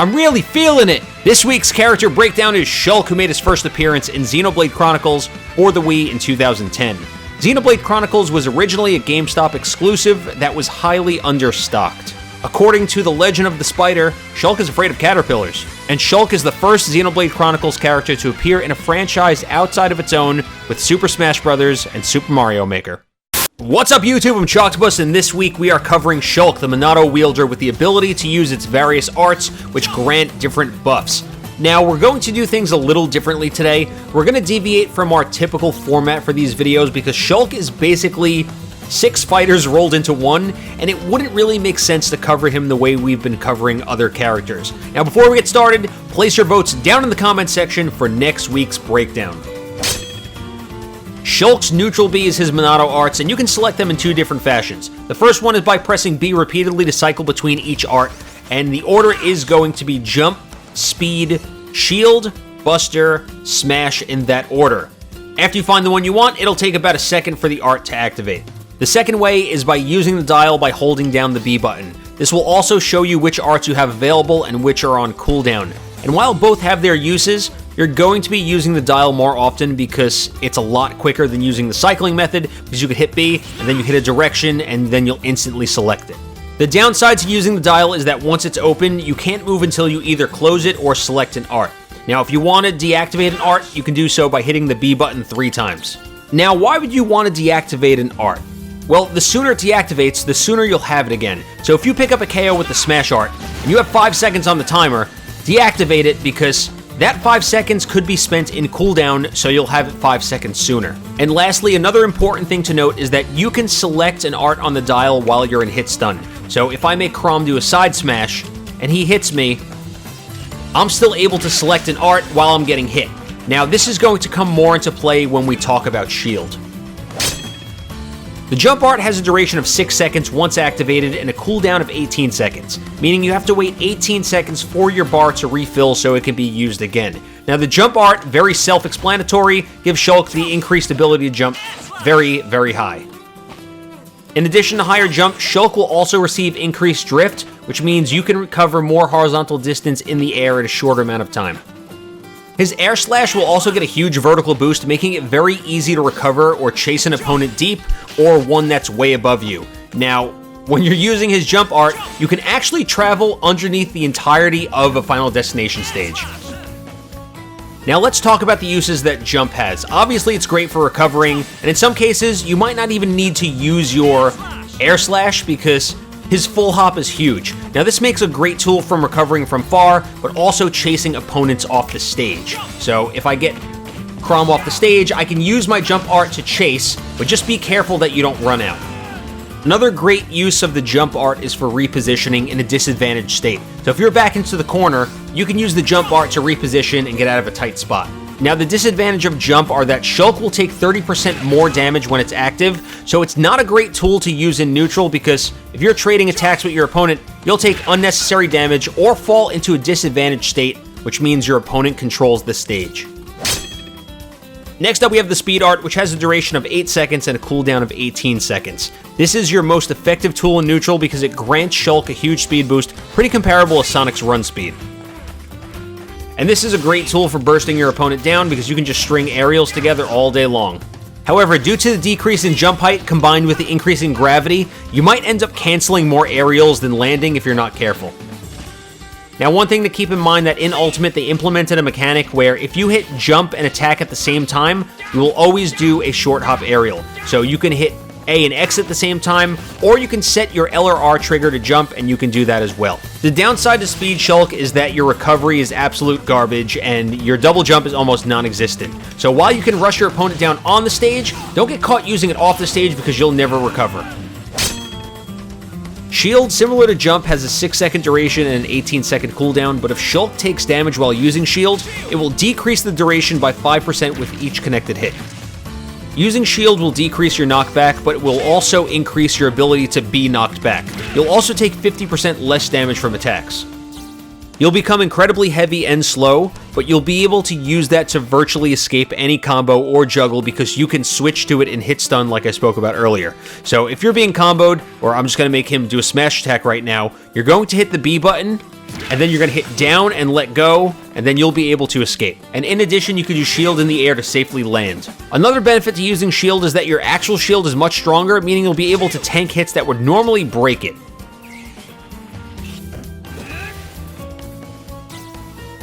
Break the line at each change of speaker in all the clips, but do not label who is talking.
I'm really feeling it! This week's character breakdown is Shulk, who made his first appearance in Xenoblade Chronicles for the Wii in 2010. Xenoblade Chronicles was originally a GameStop exclusive that was highly understocked. According to the Legend of the Spider, Shulk is afraid of caterpillars, and Shulk is the first Xenoblade Chronicles character to appear in a franchise outside of its own with Super Smash Bros. And Super Mario Maker. What's up YouTube, I'm Choctopus, and this week we are covering Shulk, the Minato wielder with the ability to use its various arts which grant different buffs. Now, we're going to do things a little differently today. We're going to deviate from our typical format for these videos because Shulk is basically 6 fighters rolled into one, and it wouldn't really make sense to cover him the way we've been covering other characters. Now, before we get started, place your votes down in the comment section for next week's breakdown. Shulk's neutral B is his Minato arts, and you can select them in 2 different fashions. The first one is by pressing B repeatedly to cycle between each art, and the order is going to be jump, speed, shield, buster, smash in that order. After you find the one you want, it'll take about a second for the art to activate. The second way is by using the dial by holding down the B button. This will also show you which arts you have available and which are on cooldown. And while both have their uses, you're going to be using the dial more often because it's a lot quicker than using the cycling method, because you could hit B, and then you hit a direction, and then you'll instantly select it. The downside to using the dial is that once it's open, you can't move until you either close it or select an art. Now, if you want to deactivate an art, you can do so by hitting the B button 3 times. Now, why would you want to deactivate an art? Well, the sooner it deactivates, the sooner you'll have it again. So if you pick up a KO with the Smash art, and you have 5 seconds on the timer, deactivate it because that 5 seconds could be spent in cooldown, so you'll have it 5 seconds sooner. And lastly, another important thing to note is that you can select an art on the dial while you're in hit stun. So if I make Chrom do a side smash, and he hits me, I'm still able to select an art while I'm getting hit. Now, this is going to come more into play when we talk about shield. The jump art has a duration of 6 seconds once activated and a cooldown of 18 seconds, meaning you have to wait 18 seconds for your bar to refill so it can be used again. Now, the jump art, very self-explanatory, gives Shulk the increased ability to jump very, very high. In addition to higher jump, Shulk will also receive increased drift, which means you can recover more horizontal distance in the air in a shorter amount of time. His air slash will also get a huge vertical boost, making it very easy to recover or chase an opponent deep or one that's way above you. Now, when you're using his jump art, you can actually travel underneath the entirety of a Final Destination stage. Now let's talk about the uses that jump has. Obviously, it's great for recovering, and in some cases, you might not even need to use your air slash because his full hop is huge. Now this makes a great tool from recovering from far, but also chasing opponents off the stage. So if I get Chrom off the stage, I can use my jump art to chase, but just be careful that you don't run out. Another great use of the jump art is for repositioning in a disadvantaged state. So if you're back into the corner, you can use the jump art to reposition and get out of a tight spot. Now, the disadvantage of jump are that Shulk will take 30% more damage when it's active, so it's not a great tool to use in neutral because if you're trading attacks with your opponent, you'll take unnecessary damage or fall into a disadvantaged state, which means your opponent controls the stage. Next up, we have the speed art, which has a duration of 8 seconds and a cooldown of 18 seconds. This is your most effective tool in neutral because it grants Shulk a huge speed boost, pretty comparable to Sonic's run speed. And this is a great tool for bursting your opponent down because you can just string aerials together all day long. However, due to the decrease in jump height combined with the increase in gravity, you might end up canceling more aerials than landing if you're not careful. Now, one thing to keep in mind that in Ultimate, they implemented a mechanic where if you hit jump and attack at the same time, you will always do a short hop aerial. So you can hit A and X at the same time, or you can set your L or R trigger to jump, and you can do that as well. The downside to Speed Shulk is that your recovery is absolute garbage, and your double jump is almost non-existent. So while you can rush your opponent down on the stage, don't get caught using it off the stage because you'll never recover. Shield, similar to Jump, has a 6-second duration and an 18-second cooldown, but if Shulk takes damage while using Shield, it will decrease the duration by 5% with each connected hit. Using Shield will decrease your knockback, but it will also increase your ability to be knocked back. You'll also take 50% less damage from attacks. You'll become incredibly heavy and slow, but you'll be able to use that to virtually escape any combo or juggle because you can switch to it in hit stun like I spoke about earlier. So if you're being comboed, or I'm just going to make him do a smash attack right now, you're going to hit the B button, and then you're going to hit down and let go, and then you'll be able to escape. And in addition, you can use shield in the air to safely land. Another benefit to using shield is that your actual shield is much stronger, meaning you'll be able to tank hits that would normally break it.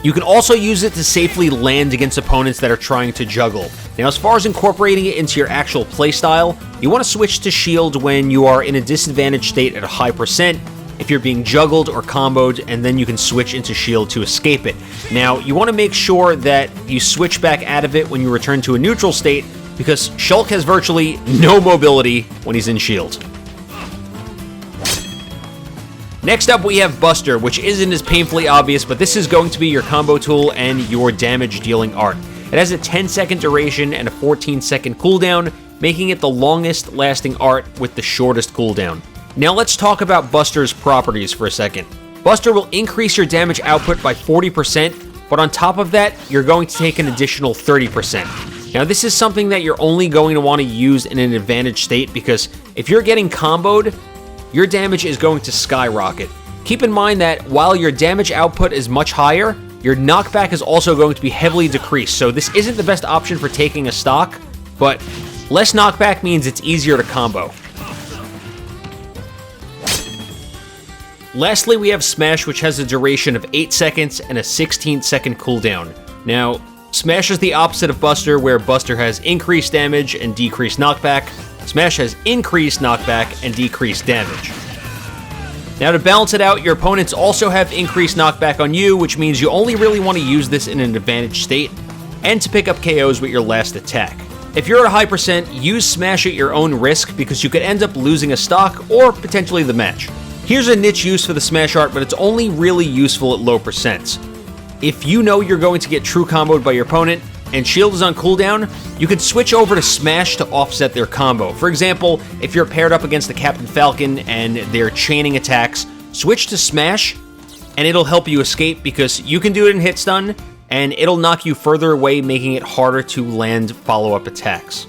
You can also use it to safely land against opponents that are trying to juggle. Now, as far as incorporating it into your actual playstyle, you want to switch to shield when you are in a disadvantaged state at a high percent, if you're being juggled or comboed, and then you can switch into shield to escape it. Now, you want to make sure that you switch back out of it when you return to a neutral state, because Shulk has virtually no mobility when he's in shield. Next up, we have Buster, which isn't as painfully obvious, but this is going to be your combo tool and your damage-dealing art. It has a 10-second duration and a 14-second cooldown, making it the longest-lasting art with the shortest cooldown. Now let's talk about Buster's properties for a second. Buster will increase your damage output by 40%, but on top of that, you're going to take an additional 30%. Now this is something that you're only going to want to use in an advantaged state, because if you're getting comboed, your damage is going to skyrocket. Keep in mind that while your damage output is much higher, your knockback is also going to be heavily decreased, so this isn't the best option for taking a stock, but less knockback means it's easier to combo. Lastly, we have Smash, which has a duration of 8 seconds and a 16-second cooldown. Now, Smash is the opposite of Buster, where Buster has increased damage and decreased knockback. Smash has increased knockback and decreased damage. Now, to balance it out, your opponents also have increased knockback on you, which means you only really want to use this in an advantaged state, and to pick up KOs with your last attack. If you're at a high percent, use Smash at your own risk, because you could end up losing a stock or potentially the match. Here's a niche use for the Smash art, but it's only really useful at low percents. If you know you're going to get true comboed by your opponent, and shield is on cooldown, you can switch over to Smash to offset their combo. For example, if you're paired up against the Captain Falcon and they're chaining attacks, switch to Smash, and it'll help you escape, because you can do it in hit stun, and it'll knock you further away, making it harder to land follow-up attacks.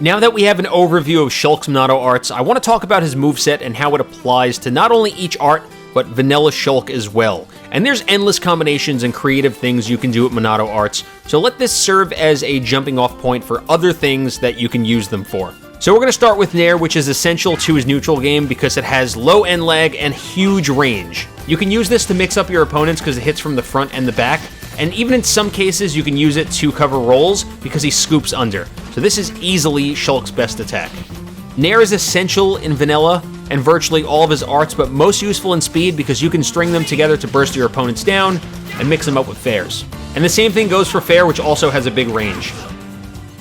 Now that we have an overview of Shulk's Monado arts, I want to talk about his moveset and how it applies to not only each art, but vanilla Shulk as well. And there's endless combinations and creative things you can do with Monado arts, so let this serve as a jumping off point for other things that you can use them for. So we're going to start with Nair, which is essential to his neutral game because it has low end lag and huge range. You can use this to mix up your opponents because it hits from the front and the back, and even in some cases you can use it to cover rolls because he scoops under. So this is easily Shulk's best attack. Nair is essential in vanilla and virtually all of his arts, but most useful in speed because you can string them together to burst your opponents down and mix them up with fairs. And the same thing goes for fair, which also has a big range.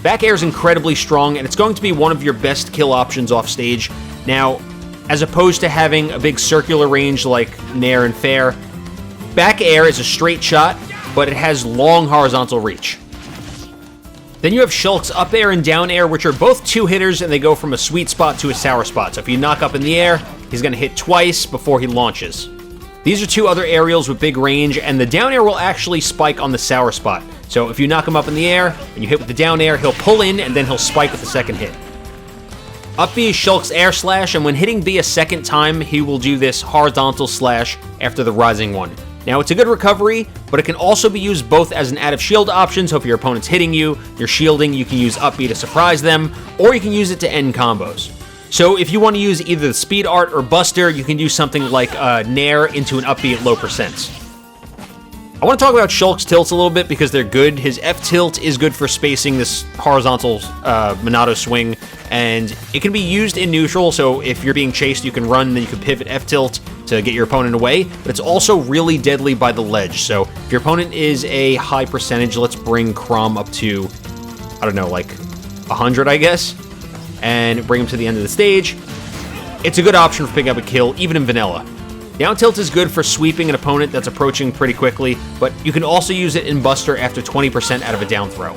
Back air is incredibly strong, and it's going to be one of your best kill options off stage. Now, as opposed to having a big circular range like Nair and fair, back air is a straight shot, but it has long horizontal reach. Then you have Shulk's up air and down air, which are both two hitters, and they go from a sweet spot to a sour spot. So if you knock up in the air, he's going to hit twice before he launches. These are two other aerials with big range, and the down air will actually spike on the sour spot. So if you knock him up in the air, and you hit with the down air, he'll pull in, and then he'll spike with the second hit. Up B is Shulk's air slash, and when hitting B a second time, he will do this horizontal slash after the rising one. Now, it's a good recovery, but it can also be used both as an out-of-shield option, so if your opponent's hitting you, you're shielding, you can use up B to surprise them, or you can use it to end combos. So if you want to use either the speed art or Buster, you can do something like Nair into an up B at low percents. I want to talk about Shulk's tilts a little bit because they're good. His F tilt is good for spacing this horizontal Monado swing, and it can be used in neutral, so if you're being chased, you can run, then you can pivot F tilt to get your opponent away, but it's also really deadly by the ledge. So if your opponent is a high percentage, let's bring Crom up to, I don't know, like 100, I guess, and bring him to the end of the stage. It's a good option for picking up a kill, even in vanilla. Down tilt is good for sweeping an opponent that's approaching pretty quickly, but you can also use it in Buster after 20% out of a down throw.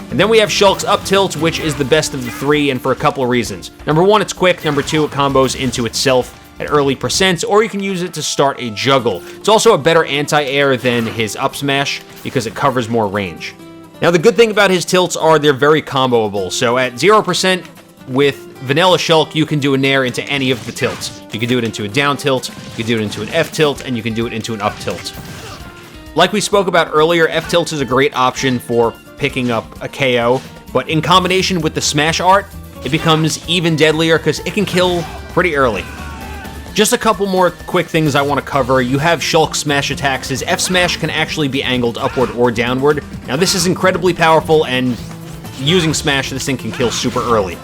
And then we have Shulk's up tilt, which is the best of the three, and for a couple of reasons. Number one, it's quick. Number two, it combos into itself at early percents, or you can use it to start a juggle. It's also a better anti-air than his up smash because it covers more range. Now, the good thing about his tilts are they're very comboable. So at 0% with vanilla Shulk, you can do a nair into any of the tilts. You can do it into a down tilt, you can do it into an F tilt, and you can do it into an up tilt. Like we spoke about earlier, F tilt is a great option for picking up a KO, but in combination with the smash art, it becomes even deadlier because it can kill pretty early. Just a couple more quick things I want to cover. You have Shulk smash attacks. His F smash can actually be angled upward or downward. Now this is incredibly powerful, and using smash, this thing can kill super early.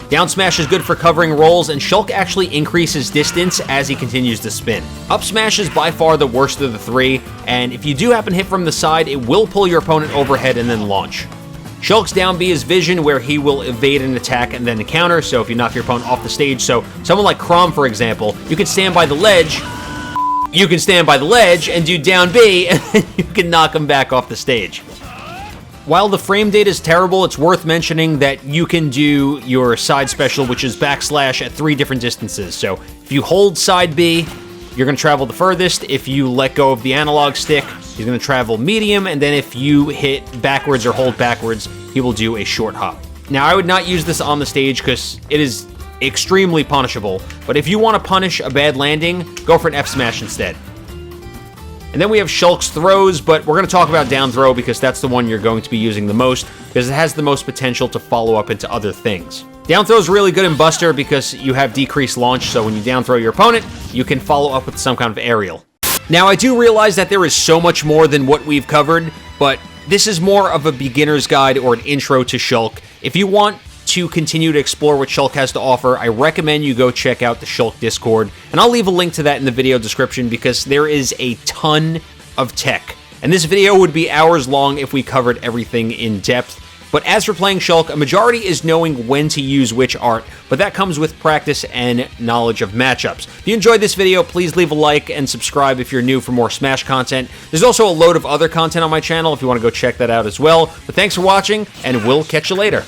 Down smash is good for covering rolls, and Shulk actually increases distance as he continues to spin. Up smash is by far the worst of the three, and if you do happen to hit from the side, it will pull your opponent overhead and then launch. Shulk's down B is vision, where he will evade an attack and then a counter, so if you knock your opponent off the stage, so someone like Chrom, for example, you can stand by the ledge, and do down B, and then you can knock him back off the stage. While the frame data is terrible, it's worth mentioning that you can do your side special, which is backslash, at 3 different distances. So if you hold side B, you're going to travel the furthest. If you let go of the analog stick, he's going to travel medium, and then if you hit backwards or hold backwards, he will do a short hop. Now, I would not use this on the stage because it is extremely punishable, but if you want to punish a bad landing, go for an F smash instead. And then we have Shulk's throws, but we're going to talk about down throw because that's the one you're going to be using the most, because it has the most potential to follow up into other things. Down throw is really good in Buster because you have decreased launch, so when you down throw your opponent, you can follow up with some kind of aerial. Now, I do realize that there is so much more than what we've covered, but this is more of a beginner's guide or an intro to Shulk. If you want to continue to explore what Shulk has to offer, I recommend you go check out the Shulk Discord, and I'll leave a link to that in the video description because there is a ton of tech. And this video would be hours long if we covered everything in depth. But as for playing Shulk, a majority is knowing when to use which art, but that comes with practice and knowledge of matchups. If you enjoyed this video, please leave a like and subscribe if you're new for more Smash content. There's also a load of other content on my channel if you want to go check that out as well. But thanks for watching, and we'll catch you later.